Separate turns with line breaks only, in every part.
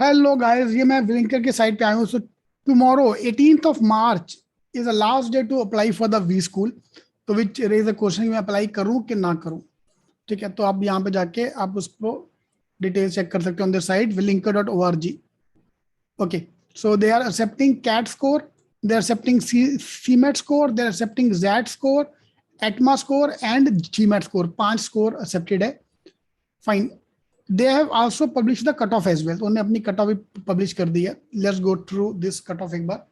Hello guys, ये मैं विलिंकर के साइट पे आया हूँ। So tomorrow 18th of March is the last day to apply for the B school. तो विच रेज द क्वेश्चन कि मैं अप्लाई करूँ कि ना करूँ। ठीक है, तो आप यहाँ पे जाके आप उसको डिटेल चेक कर सकते हो on the site willinker.org। Okay, so they are accepting CAT score, they are accepting CMAT score, they are accepting XAT score, ATMA score and GMAT score. 5 score accepted है। Fine. They have also publish the cut off as well. उन्होंने अपनी cut off publish कर दी है। Let's go through this cut off एक बार।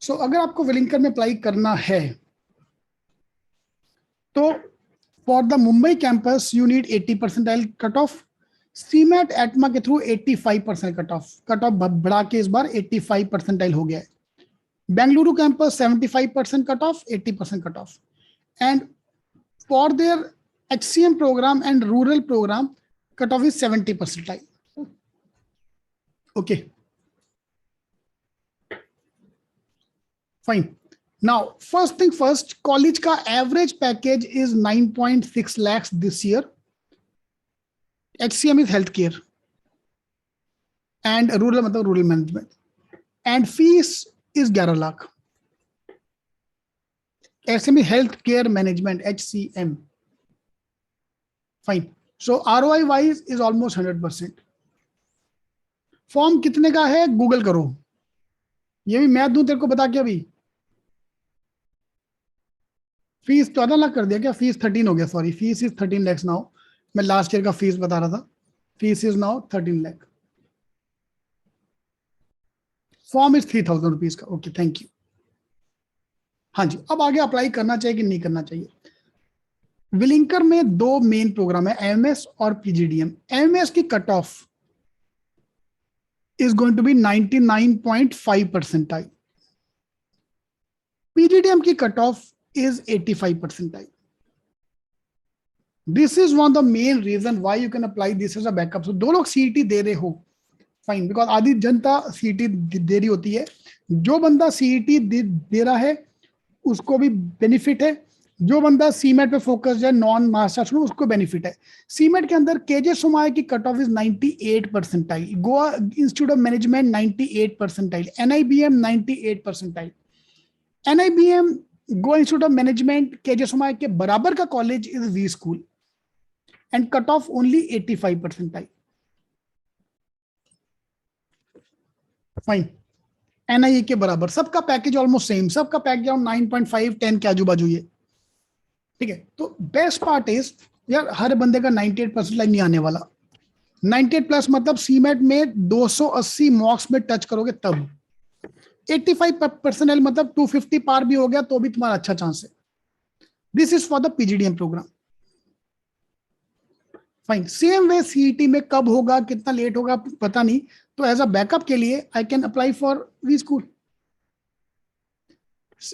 सो अगर आपको विलिंकर में अप्लाई करना है तो for the Mumbai campus you need 80 percentile cut off. CMAT ATMA के थ्रू 85% कट ऑफ बढ़ा के इस बार 85 परसेंटाइल हो गया है। Bengaluru campus 75% cut off, 80% cut off. And for their HCM program and rural program, cutoff is 70 percentile. Okay, fine. Now, first thing first, college का average package is 9.6 lakhs this year. HCM is healthcare and rural मतलब rural management. And fees is 11 lakh. HCM is healthcare management, HCM. Fine. So ROI wise is almost 100%. Form कितने का है Google करो। ये भी मैं दूं तेरे को बता के अभी। फीस 14 लाख कर दिया क्या? फीस 13 हो गया, sorry. Fees is 13 lakhs now. मैं लास्ट ईयर का फीस बता रहा था। Fees is now 13 lakh. Form is 3000 rupees का। Okay, thank you. हाँ जी, अब आगे अप्लाई करना चाहिए कि नहीं करना चाहिए। विलिंकर में दो मेन प्रोग्राम है, एमएस और पीजीडीएम। एमएस की cut off is going to be 99.5 percentile. PGDM की cut off is 85 percentile. This is one the main reason why you can apply this as a backup. So दो लोग CET दे रहे हो, fine, because आधी जनता CET दे रही होती है। जो बंदा सीईटी दे रहा है उसको भी बेनिफिट है। जो बंदा सीमेट पे फोकस है, नॉन मास्टर्स में, उसको बेनिफिट है। सीमेट के अंदर केजे सोमाय की cut off is 98 percentile, Goa institute of management 98 percentile, NIBM 98 percentile. NIBM, Goa institute of management, KJ Somaiya के बराबर का college is we school and cut off only 85 percentile. Fine. NIA के बराबर, सबका पैकेज ऑलमोस्ट सेम, सबका पैकेज 9.5 10 के आजू बाजू ये। ठीक है, तो बेस्ट पार्ट इज यार हर बंदे का 98% लाइन नहीं आने वाला। 98 प्लस मतलब सीमेट में 280 मॉक्स में टच करोगे तब। 85 परसेंट मतलब 250 पार भी हो गया तो भी तुम्हारा अच्छा चांस है। This is for the PGDM program. Fine. Same way CET में कब होगा, कितना लेट होगा पता नहीं। तो एज अ बैकअप के लिए I can apply for V school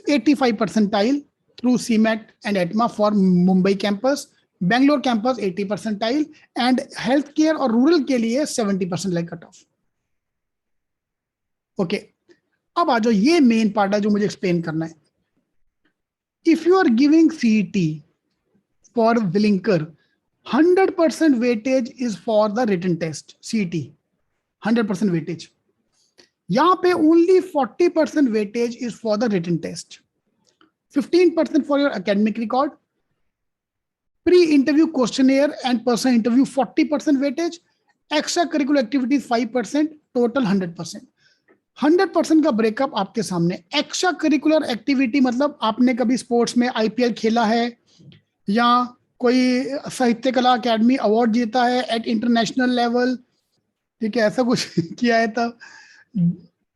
85 percentile through CMAT and ETMA for Mumbai campus, Bangalore campus 80 percentile and healthcare और rural के लिए 70% like कट ऑफ। ओके, अब आ जाओ, ये मेन पार्ट है जो मुझे एक्सप्लेन करना है। If you are giving CET for Welingkar, 100% weightage is for the written test. CET 100% weightage. यहां पे only 40% weightage is for the written test, 15% for your academic record, pre-interview questionnaire and personal interview 40% weightage, extracurricular activities 5%, total 100%। 100% का breakup आपके सामने। Extra curricular activity मतलब आपने कभी sports में IPL खेला है या कोई साहित्य कला अकेडमी अवार्ड जीता है एट इंटरनेशनल लेवल, ठीक है, ऐसा कुछ किया है तब।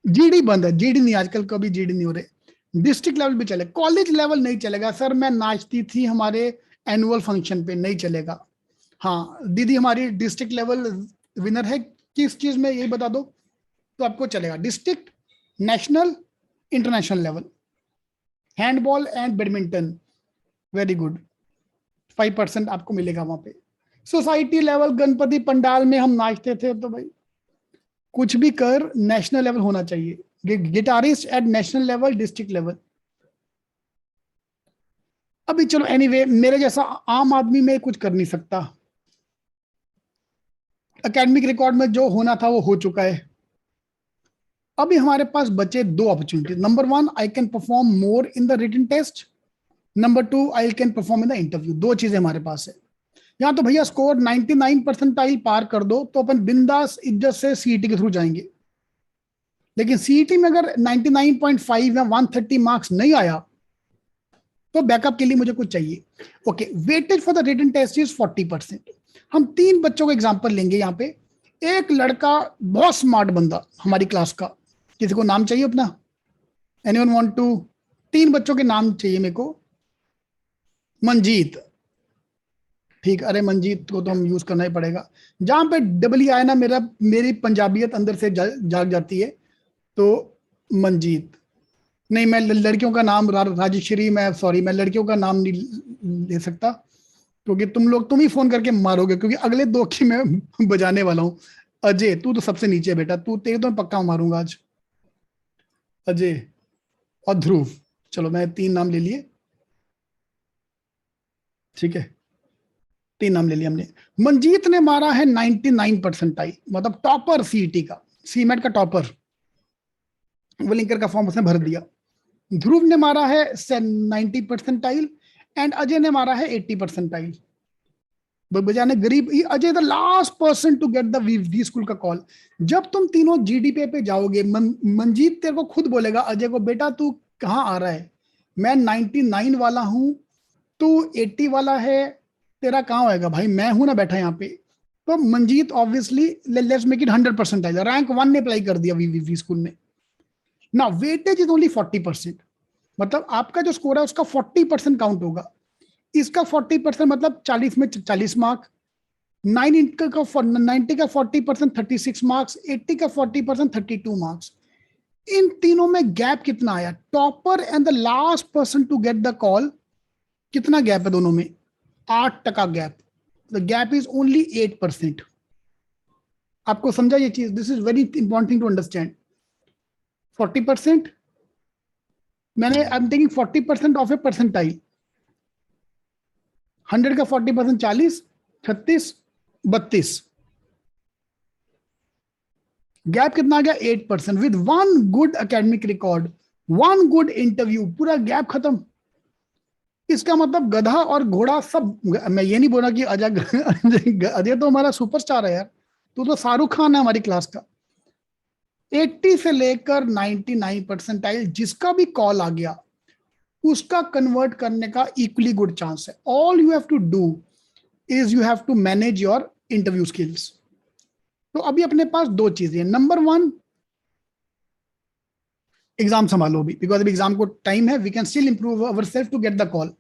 जीडी बंद है, जीडी नहीं, आजकल कभी जीडी नहीं हो रहे। डिस्ट्रिक्ट लेवल भी चले, कॉलेज लेवल नहीं चलेगा। सर मैं नाचती थी हमारे एनुअल फंक्शन पे, नहीं चलेगा। हाँ दीदी हमारी डिस्ट्रिक्ट लेवल विनर है किस चीज में, यही बता दो तो आपको चलेगा। District, national, international level. Handball and badminton, very good, 5% आपको मिलेगा वहां पे। सोसाइटी लेवल, गणपति पंडाल में हम नाचते थे, तो भाई कुछ भी कर, नेशनल लेवल होना चाहिए। Guitarist at national level, district level. अभी चलो एनीवे, मेरे जैसा आम आदमी में कुछ कर नहीं सकता। एकेडमिक रिकॉर्ड में जो होना था वो हो चुका है। अभी हमारे पास बचे दो opportunity. Number one, I can perform more in the written test. Number two, I can perform in the interview. दो चीजें हमारे पास है। यहाँ तो भैया स्कोर 99 परसेंटाइल पार कर दो तो अपन बिंदास इज्जत से सीईटी के थ्रू जाएंगे। लेकिन सीईटी में अगर 99.5 या 130 मार्क्स नहीं आया तो बैकअप के लिए मुझे कुछ चाहिए। Okay, weightage for the written test is 40%। हम तीन बच्चों का एग्जांपल लेंगे यहाँ पे। एक लड़का बहुत स्मार्ट बंदा हमारी क्लास का, किसी को नाम चाहिए अपना? Anyone want to? तीन बच्चों के नाम चाहिए मेरे को। मंजीत, ठीक, अरे मंजीत को तो हम यूज करना ही पड़ेगा। जहां पे डबल आए ना, मेरी पंजाबियत अंदर से जाग जाती है। तो मंजीत नहीं, मैं लड़कियों का नाम राजश्री, मैं सॉरी, मैं लड़कियों का नाम नहीं ले सकता क्योंकि तुम ही फोन करके मारोगे, क्योंकि अगले दो की मैं बजाने वाला हूं। अजय, तू तो सबसे नीचे बेटा, तू तेरे तो मैं पक्का मारूंगा आज। अजय और ध्रुव, चलो मैं तीन नाम ले लिए, ठीक है, तीन नाम ले लिया हमने। मंजीत ने मारा है 99 परसेंटाइल, मतलब टॉपर सीईटी का, सीमेट का टॉपर। वो लिंकर का फॉर्म उसने भर दिया। ध्रुव ने मारा है 90 परसेंटाइल एंड अजय ने मारा है 80 परसेंटाइल। बजाने गरीब, Ajay the last person to get the B school का कॉल। जब तुम तीनों जीडीपी पे जाओगे, मंजीत तेरे को खुद बोलेगा अजय को, बेटा तू कहाँ आ रहा है, मैं 99 वाला हूं, तू 80 वाला है, तेरा कहाँ होएगा भाई, मैं हूं ना बैठा यहाँ पे। तो Manjeet obviously, let's make it 100% आएगा, रैंक 1 ने अप्लाई कर दिया वी स्कूल में ना। वेटेज इज ओनली 40%, मतलब आपका जो स्कोर है उसका 40% काउंट होगा। इसका 40% मतलब 40 में 40 मार्क, 90 का 40% 36 मार्क्स, 80 का 40% 32 मार्क्स। इन तीनों में गैप कितना आया? Topper and the last person to get the call, कितना गैप है दोनों में? 8% gap. The gap is only 8%। आपको समझा ये चीज? This is very important thing to understand. 40%, मैंने I am taking 40% of a percentile. 100 का 40% 40, 36, 32। गैप कितना आ गया? 8%। With one good academic record, one good interview, पूरा गैप खत्म। इसका मतलब गधा और घोड़ा सब, मैं ये नहीं बोला कि अजय अजय तो हमारा सुपरस्टार है यार, तू तो शाहरुख खान है हमारी क्लास का। 80 से लेकर 99 परसेंटाइल जिसका भी कॉल आ गया उसका कन्वर्ट करने का इक्वली गुड चांस है। All you have to do is you have to manage your interview skills. तो अभी अपने पास दो चीजें। नंबर वन, एग्जाम संभालो अभी, बिकॉज अभी एग्जाम को टाइम है, we can still improve our self to get the call.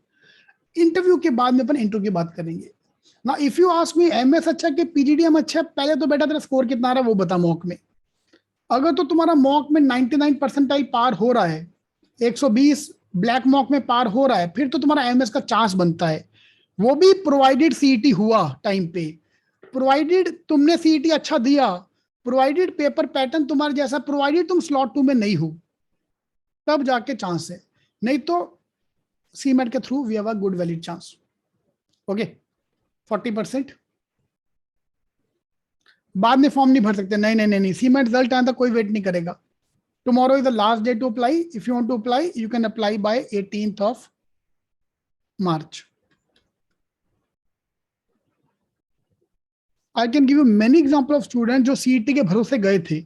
Interview के बाद में अपन इंटरव्यू की बात करेंगे ना। If you ask me MS अच्छा कि पीजीडीएम अच्छा, पहले तो बेटा तेरा स्कोर कितना आ रहा है वो बता मॉक में। अगर तो तुम्हारा मॉक में 99 परसेंटाइल पार हो रहा है, 120 ब्लैक मॉक में पार हो रहा है, फिर तो तुम्हारा एमएस का चांस बनता है। वो भी प्रोवाइडेड सीईटी हुआ टाइम पे, प्रोवाइडेड तुमने सीईटी अच्छा दिया, प्रोवाइडेड पेपर पैटर्न तुम्हारे जैसा, प्रोवाइडेड तुम स्लॉट 2 में नहीं हो, तब जाके चांस है। नहीं तो सीमेट के through we have a good valid chance. Okay, 40%। बाद में फॉर्म नहीं भर सकते, नहीं नहीं नहीं नहीं, सीमेट रिजल्ट आने तक कोई वेट नहीं करेगा। Tomorrow is the last day to apply. If you want to apply you can apply by 18th of March. I can give you many example of student जो सीईटी के भरोसे गए थे,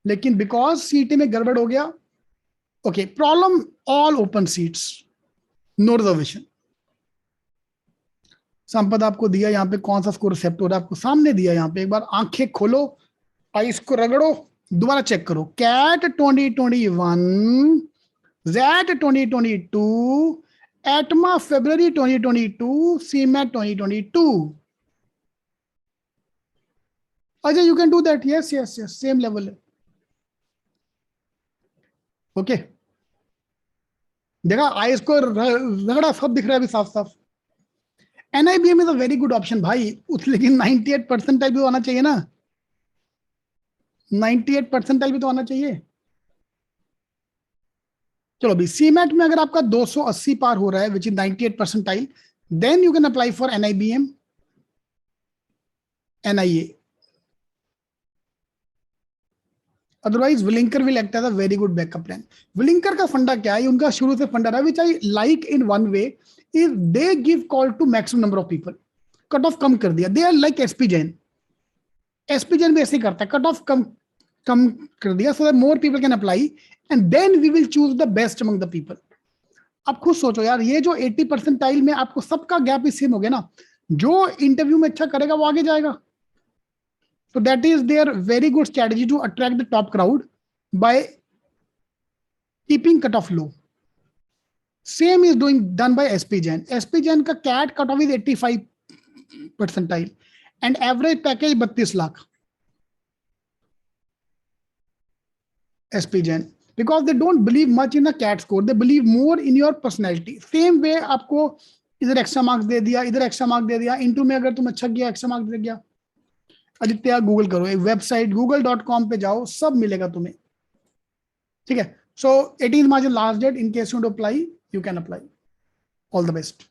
लेकिन बिकॉज सीईटी में गड़बड़ हो गया। Okay, problem all open seats, no reservation. संपद आपको दिया यहाँ पे कौन सा स्कोर एक्सेप्ट हो रहा है, आपको सामने दिया यहाँ पे। एक बार आंखें खोलो, आइस को रगड़ो, दोबारा चेक करो। CAT 2021, XAT 2022, ATMA February 2022, CMAT 2022। Ajay you can do that, yes yes yes, same level है। ओके, देखा आइस को रगड़ा, सब दिख रहा है अभी साफ साफ। NIBM is a very good option भाई, लेकिन 98 परसेंटाइल भी होना चाहिए ना, 98 परसेंटाइल भी तो आना चाहिए। चलो अभी सीमेट में अगर आपका 280 पार हो रहा है which is 98 percentile, then you can apply for NIBM. NIA. Otherwise, Willinker will act as a very good backup plan. Willinker का फंडा क्या है? उनका शुरू से फंडा रहा, which I like in one way is they give call to maximum number of people. Cut off कम कर दिया. They are like SP Jain. SP Jain भी ऐसे ही करता है, कट ऑफ कम कर दिया so that more people can apply and then we will choose the best among the people. आप खुद सोचो यार, ये जो 80 परसेंटाइल में आपको सबका गैप ही सेम हो गया ना, जो इंटरव्यू में अच्छा करेगा वो आगे जाएगा. So that is their very good strategy to attract the top crowd by keeping cutoff low. Same is done by SP Jain. SP Jain का CAT cutoff is 85 percentile and average package 32 lakh. SP Jain, because they don't believe much in the CAT score, they believe more in your personality. Same way आपको इधर extra marks दे दिया, इधर extra marks दे दिया, interview में अगर तुम अच्छा किया एक्स्ट्रा मार्क्स दे दिया. आदित्य गूगल करो, एक वेबसाइट google.com पे जाओ, सब मिलेगा तुम्हें. ठीक है. So 18th March is last date. In case you want to apply, you can apply. All the best.